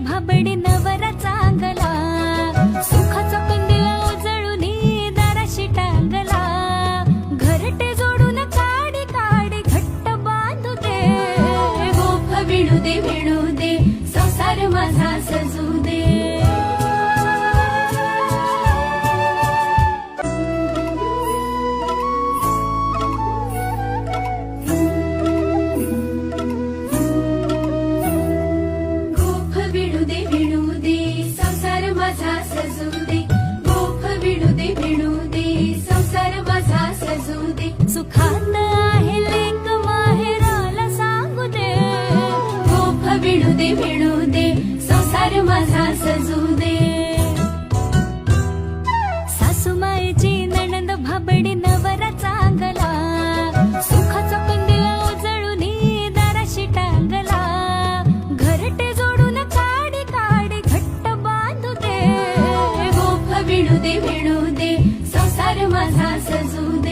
भाबडी नवरा चांगला, सुखाचा कंदीला उजळून दाराशी टांगला. घरटे जोडून काडी काडी घट्ट बांधू दे, गोफ विणू दे संसार माझा सजू दे. सुखात आहे लेक माहेराला सांगू दे, गोफ विणू दे संसार माझा सजू दे. सासूमाईची नणंद भाबडी नवरा चांगला, सुखाचा कंदीला उजळून दाराशी टांगला. घरटे जोडून काडी काडी घट्ट बांधू दे, गोफ विणू दे संसार माझा सजू दे.